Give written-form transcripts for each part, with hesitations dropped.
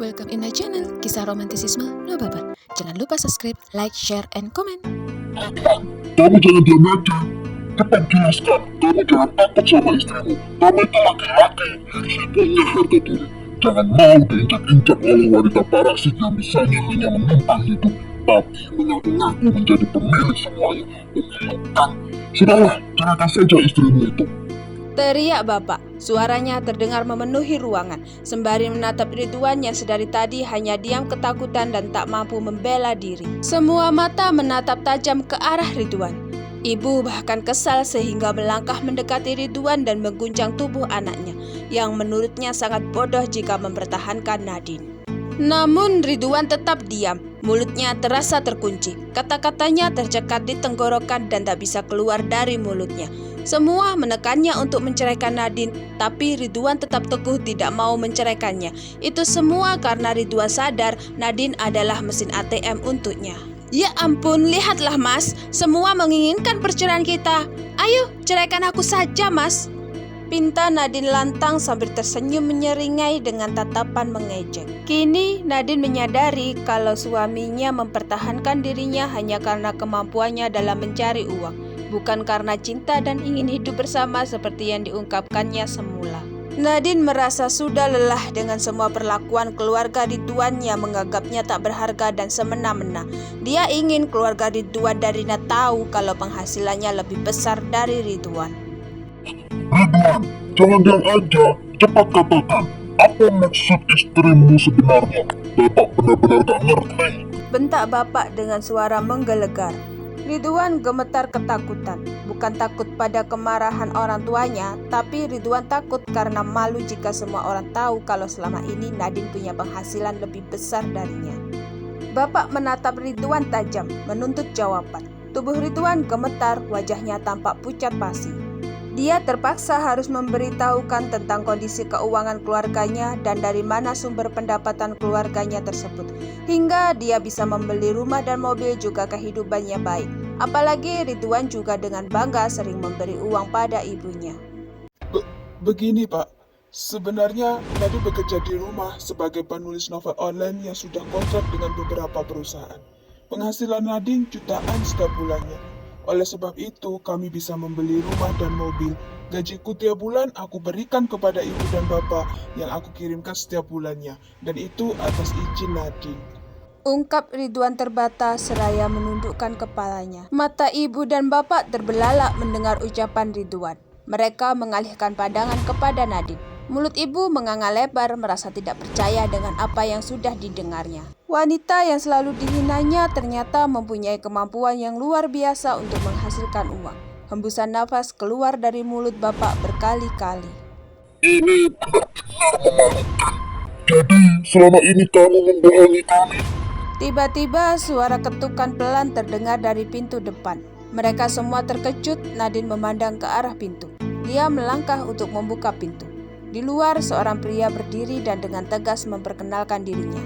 Welcome in my channel, Kisah Romantisisme No Baper. Jangan lupa subscribe, like, share, and comment. Kamu jangan diam aja. Cepat jelaskan, kamu jangan takut sama istrimu. Kamu itu laki-laki, harusnya punya harga diri. Jangan mau diinjak-injak oleh wanita parasit yang misalnya hanya menumpang hidup, tapi mengaku-ngaku menjadi pemilik semuanya. Menghilangkan. Sudahlah, cerahkan saja istrimu itu. Teriak bapak, suaranya terdengar memenuhi ruangan, sembari menatap Ridwan yang sedari tadi hanya diam ketakutan dan tak mampu membela diri. Semua mata menatap tajam ke arah Ridwan. Ibu bahkan kesal sehingga melangkah mendekati Ridwan dan mengguncang tubuh anaknya, yang menurutnya sangat bodoh jika mempertahankan Nadine. Namun Ridwan tetap diam, mulutnya terasa terkunci, kata-katanya tercekat di tenggorokan dan tak bisa keluar dari mulutnya. Semua menekannya untuk menceraikan Nadine, tapi Ridwan tetap teguh tidak mau menceraikannya. Itu semua karena Ridwan sadar Nadine adalah mesin ATM untuknya. Ya ampun, lihatlah mas, semua menginginkan perceraian kita. Ayo, ceraikan aku saja mas. Pinta Nadine lantang sambil tersenyum menyeringai dengan tatapan mengejek. Kini Nadine menyadari kalau suaminya mempertahankan dirinya hanya karena kemampuannya dalam mencari uang, bukan karena cinta dan ingin hidup bersama seperti yang diungkapkannya semula. Nadine merasa sudah lelah dengan semua perlakuan keluarga Ridwan yang menganggapnya tak berharga dan semena-mena. Dia ingin keluarga Ridwan dan Rina tahu kalau penghasilannya lebih besar dari Ridwan. Ridwan, jangan diam aja. Cepat katakan, apa maksud istrimu sebenarnya? Bapak benar-benar gak ngerti. Bentak bapak dengan suara menggelegar. Ridwan gemetar ketakutan, bukan takut pada kemarahan orang tuanya, tapi Ridwan takut karena malu jika semua orang tahu kalau selama ini Nadine punya penghasilan lebih besar darinya. Bapak menatap Ridwan tajam, menuntut jawaban. Tubuh Ridwan gemetar, wajahnya tampak pucat pasi. Dia terpaksa harus memberitahukan tentang kondisi keuangan keluarganya dan dari mana sumber pendapatan keluarganya tersebut, hingga dia bisa membeli rumah dan mobil juga kehidupannya baik. Apalagi Ridwan juga dengan bangga sering memberi uang pada ibunya. Begini Pak, sebenarnya Nadine bekerja di rumah sebagai penulis novel online yang sudah kontrak dengan beberapa perusahaan. Penghasilan Nadine jutaan setiap bulannya. Oleh sebab itu, kami bisa membeli rumah dan mobil. Gajiku tiap bulan aku berikan kepada ibu dan bapak yang aku kirimkan setiap bulannya. Dan itu atas izin Nadine. Ungkap Ridwan terbata seraya menundukkan kepalanya. Mata ibu dan bapak terbelalak mendengar ucapan Ridwan. Mereka mengalihkan pandangan kepada Nadine. Mulut ibu menganga lebar merasa tidak percaya dengan apa yang sudah didengarnya. Wanita yang selalu dihinanya ternyata mempunyai kemampuan yang luar biasa untuk menghasilkan uang. Hembusan nafas keluar dari mulut bapak berkali-kali. Ini benar-benar memalukan. Jadi, selama ini kamu membohongi kami. Tiba-tiba suara ketukan pelan terdengar dari pintu depan. Mereka semua terkejut. Nadine memandang ke arah pintu. Dia melangkah untuk membuka pintu. Di luar seorang pria berdiri dan dengan tegas memperkenalkan dirinya.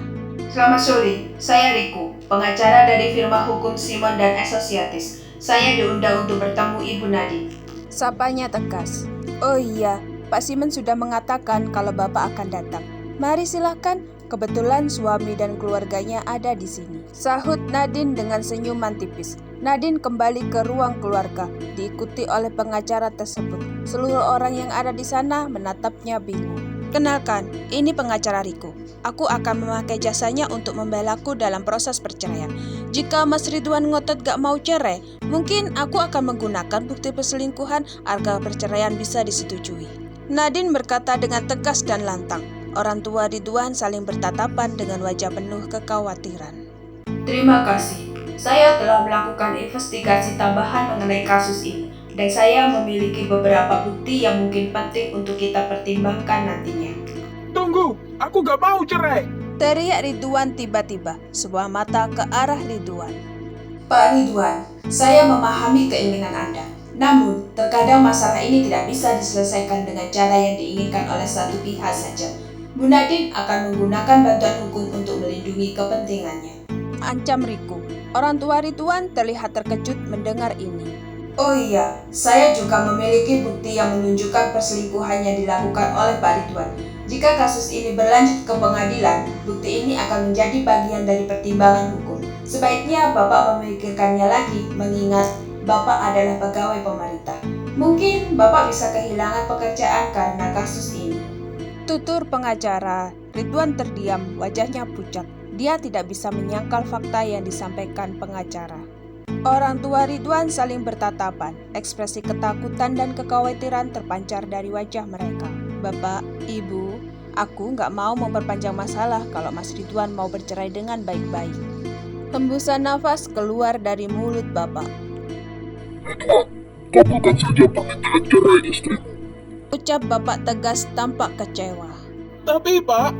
Selamat sore, saya Riku, pengacara dari firma hukum Simon dan Associates. Saya diundang untuk bertemu Ibu Nadine. Sapanya tegas. Oh iya, Pak Simon sudah mengatakan kalau Bapak akan datang. Mari silahkan, kebetulan suami dan keluarganya ada di sini. Sahut Nadine dengan senyuman tipis. Nadine kembali ke ruang keluarga, diikuti oleh pengacara tersebut. Seluruh orang yang ada di sana menatapnya bingung. Kenalkan, ini pengacara Riku. Aku akan memakai jasanya untuk membelaku dalam proses perceraian. Jika Mas Ridwan ngotot gak mau cerai, mungkin aku akan menggunakan bukti perselingkuhan agar perceraian bisa disetujui. Nadine berkata dengan tegas dan lantang. Orang tua Ridwan saling bertatapan dengan wajah penuh kekhawatiran. Terima kasih. Saya telah melakukan investigasi tambahan mengenai kasus ini, dan saya memiliki beberapa bukti yang mungkin penting untuk kita pertimbangkan nantinya. Tunggu, aku gak mau cerai. Teriak Ridwan tiba-tiba, sebuah mata ke arah Ridwan. Pak Ridwan, saya memahami keinginan Anda. Namun, terkadang masalah ini tidak bisa diselesaikan dengan cara yang diinginkan oleh satu pihak saja. Bu Nadine akan menggunakan bantuan hukum untuk melindungi kepentingannya. Ancam Riku. Orang tua Ridwan terlihat terkejut mendengar ini. Oh iya, saya juga memiliki bukti yang menunjukkan perselingkuhannya dilakukan oleh Pak Ridwan. Jika kasus ini berlanjut ke pengadilan, bukti ini akan menjadi bagian dari pertimbangan hukum. Sebaiknya Bapak memikirkannya lagi, mengingat Bapak adalah pegawai pemerintah. Mungkin Bapak bisa kehilangan pekerjaan karena kasus ini. Tutur pengacara. Ridwan terdiam, wajahnya pucat. Dia tidak bisa menyangkal fakta yang disampaikan pengacara. Orang tua Ridwan saling bertatapan. Ekspresi ketakutan dan kekhawatiran terpancar dari wajah mereka. Bapak, Ibu, aku nggak mau memperpanjang masalah kalau Mas Ridwan mau bercerai dengan baik-baik. Hembusan nafas keluar dari mulut Bapak. Ridwan, kabulkan saja permintaan cerai istrimu. Ucap Bapak tegas tampak kecewa. Tapi Pak,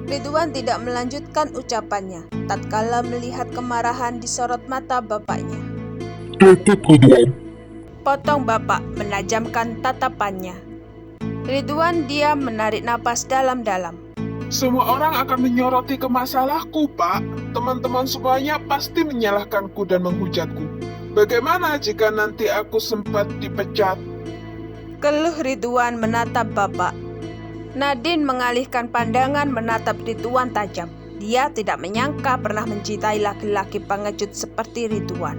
Ridwan tidak melanjutkan ucapannya, tatkala melihat kemarahan di sorot mata bapaknya. Cukup Ridwan. Potong Bapak menajamkan tatapannya. Ridwan diam menarik napas dalam-dalam. semua orang akan menyoroti ke masalahku, Pak. Teman-teman semuanya pasti menyalahkanku dan menghujatku. Bagaimana jika nanti aku sempat dipecat? Keluh Ridwan menatap Bapak. Nadine mengalihkan pandangan menatap Ridwan tajam. Dia tidak menyangka pernah mencintai laki-laki pengecut seperti Ridwan.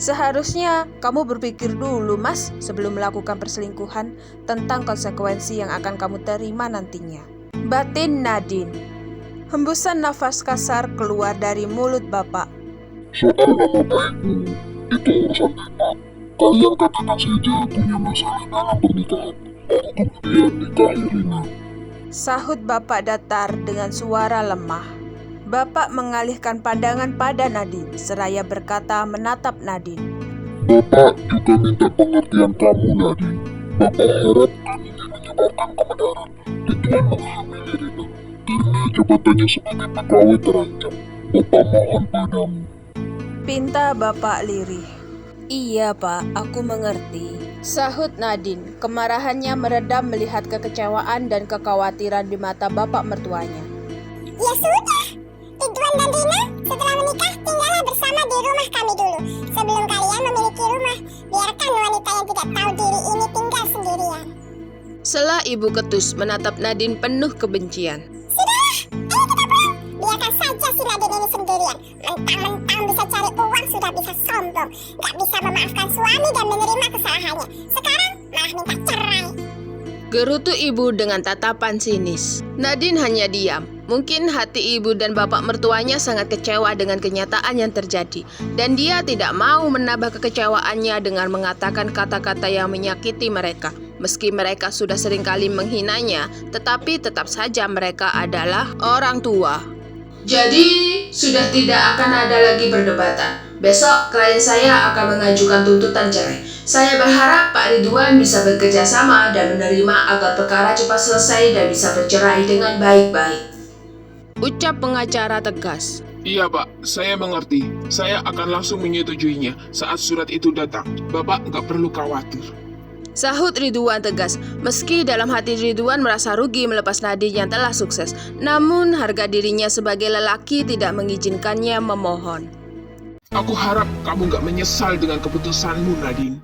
Seharusnya kamu berpikir dulu, Mas, sebelum melakukan perselingkuhan tentang konsekuensi yang akan kamu terima nantinya. Batin Nadine. Hembusan nafas kasar keluar dari mulut Bapak. Soal nama baikmu, itu urusan Nina. Kalian katakan saja punya masalah dalam pernikahan. Aku kemudian nikahi Rina. Sahut Bapak datar dengan suara lemah. Bapak mengalihkan pandangan pada Nadine, seraya berkata menatap Nadine. Bapak juga minta pengertian kamu, Nadine. Bapak harap kami tidak menyebarkan kebenaran. Ridwan menghamili Rina karena jabatannya sebagai pegawai terancam. Bapak mohon padamu. Pinta Bapak lirih. Iya Pak, aku mengerti. Sahut Nadine, kemarahannya meredam melihat kekecewaan dan kekhawatiran di mata bapak mertuanya. Ya sudah, Ridwan dan Rina setelah menikah tinggallah bersama di rumah kami dulu. Sebelum kalian memiliki rumah, biarkan wanita yang tidak tahu diri ini tinggal sendirian. Sela Ibu Ketus menatap Nadine penuh kebencian. Sudahlah, ayo kita pulang. Biarkan saja si Nadine ini sendirian. Mentang-mentang bisa cari uang sudah bisa sombong. Gak bisa memaafkan suami dan menerima kesalahannya. Sekarang malah minta cerai. Gerutu ibu dengan tatapan sinis. Nadine hanya diam. Mungkin hati ibu dan bapak mertuanya sangat kecewa dengan kenyataan yang terjadi. Dan dia tidak mau menambah kekecewaannya dengan mengatakan kata-kata yang menyakiti mereka. Meski mereka sudah seringkali menghinanya, tetapi tetap saja mereka adalah orang tua. Jadi, sudah tidak akan ada lagi perdebatan. Besok klien saya akan mengajukan tuntutan cerai. Saya berharap Pak Ridwan bisa bekerja sama dan menerima agar perkara cepat selesai dan bisa bercerai dengan baik-baik. Ucap pengacara tegas. Iya Pak, saya mengerti. Saya akan langsung menyetujuinya saat surat itu datang. Bapak nggak perlu khawatir. Sahut Ridwan tegas. Meski dalam hati Ridwan merasa rugi melepas Nadine yang telah sukses, namun harga dirinya sebagai lelaki tidak mengizinkannya memohon. Aku harap kamu nggak menyesal dengan keputusanmu, Nadine.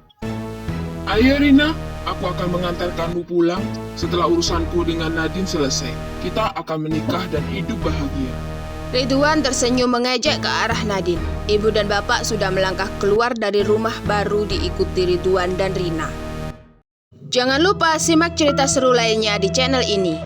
Ayo Rina, aku akan mengantarkanmu pulang. Setelah urusanku dengan Nadine selesai, kita akan menikah dan hidup bahagia. Ridwan tersenyum mengejek ke arah Nadine. Ibu dan bapak sudah melangkah keluar dari rumah baru diikuti Ridwan dan Rina. Jangan lupa simak cerita seru lainnya di channel ini.